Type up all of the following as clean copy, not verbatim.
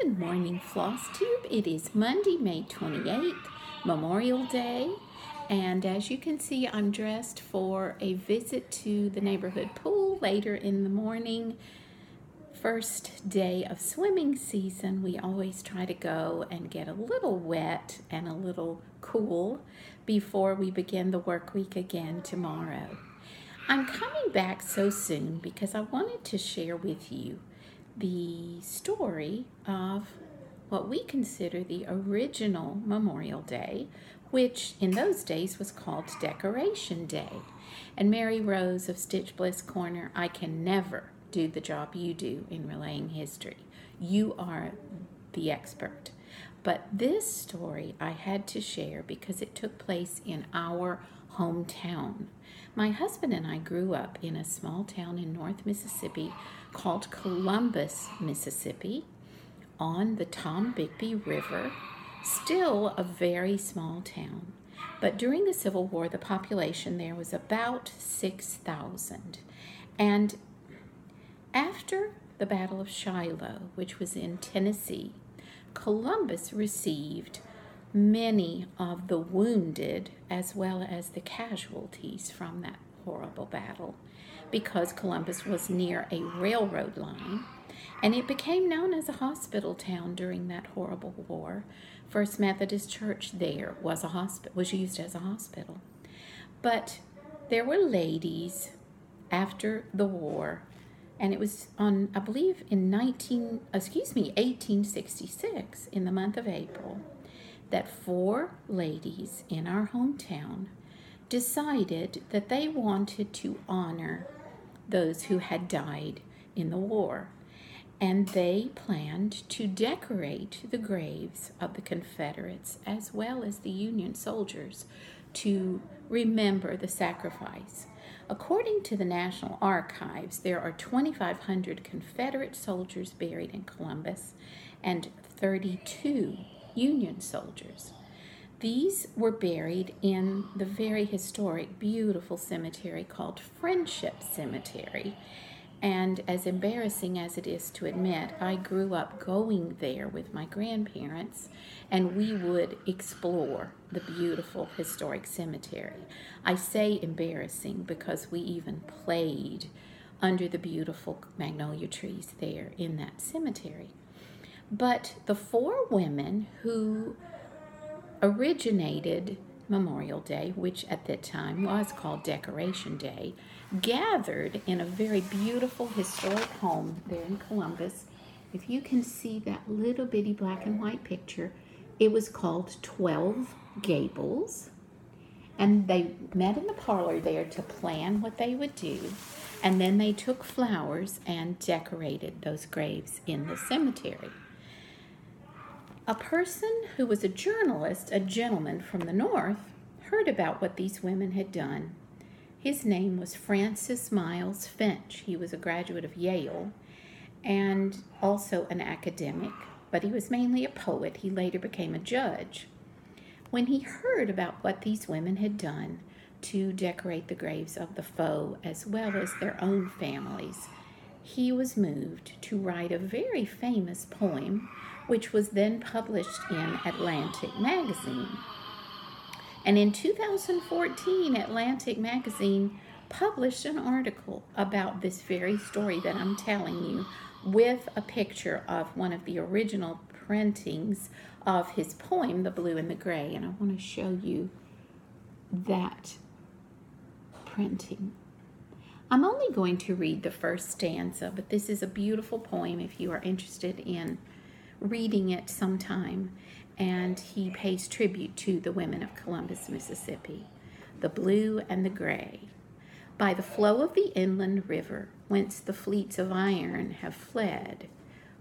Good morning, Flosstube. It is Monday, May 28th, Memorial Day. And as you can see, I'm dressed for a visit to the neighborhood pool later in the morning. First day of swimming season, we always try to go and get a little wet and a little cool before we begin the work week again tomorrow. I'm coming back so soon because I wanted to share with you the story of what we consider the original Memorial Day, which in those days was called Decoration Day. And Mary Rose of Stitch Bliss Corner, I can never do the job you do in relaying history. You are the expert. But this story I had to share because it took place in our hometown. My husband and I grew up in a small town in North Mississippi called Columbus, Mississippi, on the Tombigbee River, still a very small town. But during the Civil War, the population there was about 6,000. And after the Battle of Shiloh, which was in Tennessee, Columbus received many of the wounded as well as the casualties from that horrible battle because Columbus was near a railroad line, and it became known as a hospital town during that horrible war. First Methodist Church there was used as a hospital. But there were ladies after the war, and it was on, I believe, in 1866, in the month of April, that 4 ladies in our hometown decided that they wanted to honor those who had died in the war. And they planned to decorate the graves of the Confederates as well as the Union soldiers to remember the sacrifice. According to the National Archives, there are 2,500 Confederate soldiers buried in Columbus and 32 Union soldiers. These were buried in the very historic, beautiful cemetery called Friendship Cemetery. And as embarrassing as it is to admit, I grew up going there with my grandparents, and we would explore the beautiful historic cemetery. I say embarrassing because we even played under the beautiful magnolia trees there in that cemetery. But the 4 women who originated Memorial Day, which at that time was called Decoration Day, gathered in a very beautiful historic home there in Columbus. If you can see that little bitty black and white picture, it was called 12 Gables. And they met in the parlor there to plan what they would do. And then they took flowers and decorated those graves in the cemetery. A person who was a journalist, a gentleman from the North, heard about what these women had done. His name was Francis Miles Finch. He was a graduate of Yale and also an academic, but he was mainly a poet. He later became a judge. When he heard about what these women had done to decorate the graves of the foe as well as their own families, he was moved to write a very famous poem, which was then published in Atlantic Magazine. And in 2014, Atlantic Magazine published an article about this very story that I'm telling you, with a picture of one of the original printings of his poem, The Blue and the Gray. And I want to show you that printing. I'm only going to read the first stanza, but this is a beautiful poem if you are interested in reading it sometime. And he pays tribute to the women of Columbus, Mississippi. The blue and the gray. By the flow of the inland river, whence the fleets of iron have fled,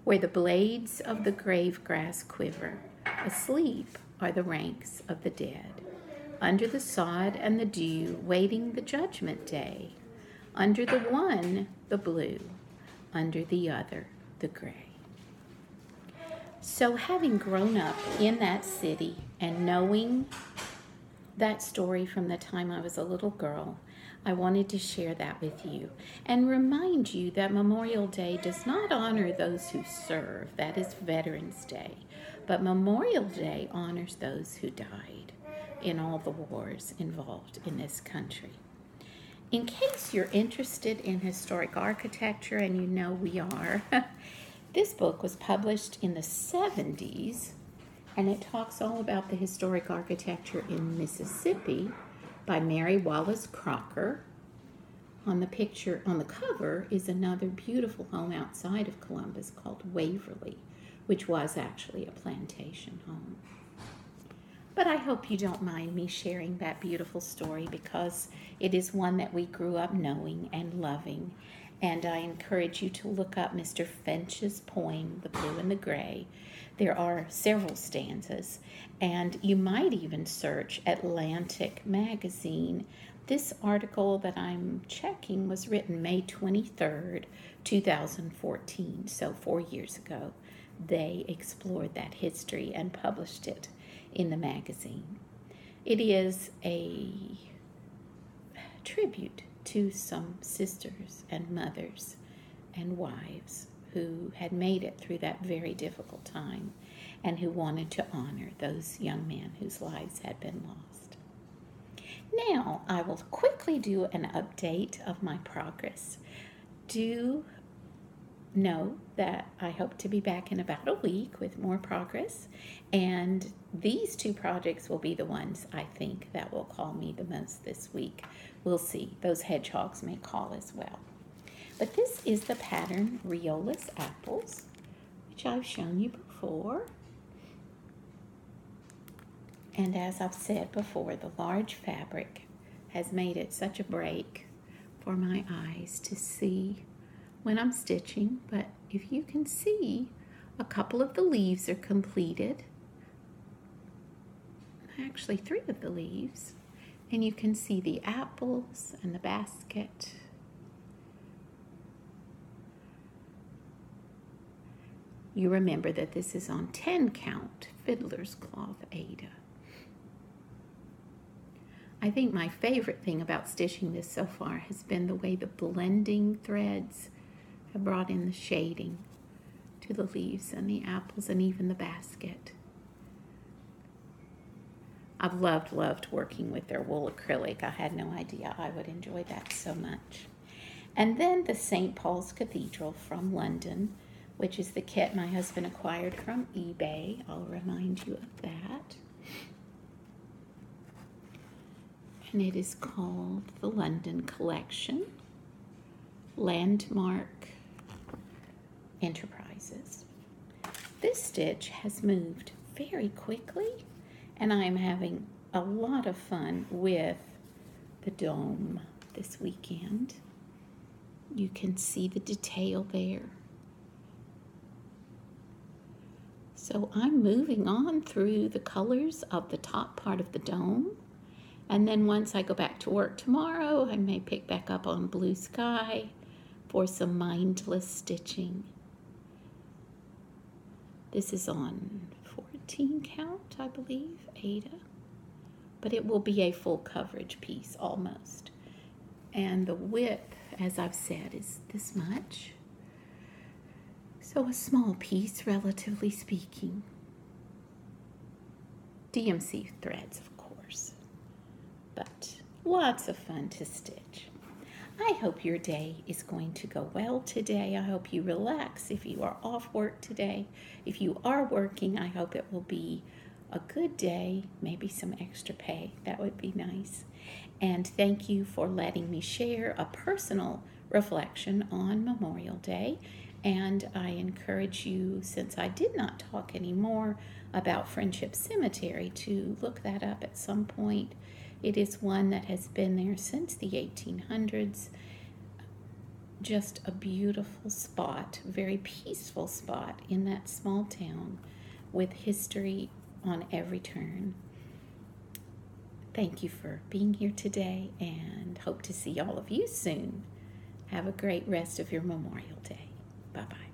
where the blades of the grave grass quiver, asleep are the ranks of the dead. Under the sod and the dew, waiting the judgment day. Under the one, the blue. Under the other, the gray. So having grown up in that city and knowing that story from the time I was a little girl, I wanted to share that with you and remind you that Memorial Day does not honor those who serve. That is Veterans Day. But Memorial Day honors those who died in all the wars involved in this country. In case you're interested in historic architecture, and you know we are, this book was published in the 70s, and it talks all about the historic architecture in Mississippi by Mary Wallace Crocker. On the picture, on the cover, is another beautiful home outside of Columbus called Waverly, which was actually a plantation home. But I hope you don't mind me sharing that beautiful story, because it is one that we grew up knowing and loving. And I encourage you to look up Mr. Finch's poem, The Blue and the Gray. There are several stanzas, and you might even search Atlantic Magazine. This article that I'm checking was written May 23rd, 2014, so 4 years ago. They explored that history and published it in the magazine. It is a tribute to some sisters and mothers and wives who had made it through that very difficult time and who wanted to honor those young men whose lives had been lost. Now, I will quickly do an update of my progress. Do know that I hope to be back in about a week with more progress, and these two projects will be the ones I think that will call me the most this week. We'll see. Those hedgehogs may call as well. But this is the pattern Riola's apples, which I've shown you before. And as I've said before, the large fabric has made it such a break for my eyes to see when I'm stitching. But if you can see, a couple of the leaves are completed. Actually, 3 of the leaves. And you can see the apples and the basket. You remember that this is on 10 count fiddler's cloth Aida. I think my favorite thing about stitching this so far has been the way the blending threads have brought in the shading to the leaves and the apples and even the basket. I've loved working with their wool acrylic. I had no idea I would enjoy that so much. And then the St. Paul's Cathedral from London, which is the kit my husband acquired from eBay. I'll remind you of that. And it is called the London Collection, Landmark Enterprises. This stitch has moved very quickly, and I'm having a lot of fun with the dome this weekend. You can see the detail there. So I'm moving on through the colors of the top part of the dome. And then once I go back to work tomorrow, I may pick back up on blue sky for some mindless stitching. This is on 14 count, I believe, Aida. But it will be a full coverage piece almost. And the width, as I've said, is this much. So a small piece, relatively speaking. DMC threads, of course. But lots of fun to stitch. I hope your day is going to go well today. I hope you relax if you are off work today. If you are working, I hope it will be a good day, maybe some extra pay. That would be nice. And thank you for letting me share a personal reflection on Memorial Day. And I encourage you, since I did not talk anymore about Friendship Cemetery, to look that up at some point. It is one that has been there since the 1800s. Just a beautiful spot, very peaceful spot in that small town with history on every turn. Thank you for being here today, and hope to see all of you soon. Have a great rest of your Memorial Day. Bye-bye.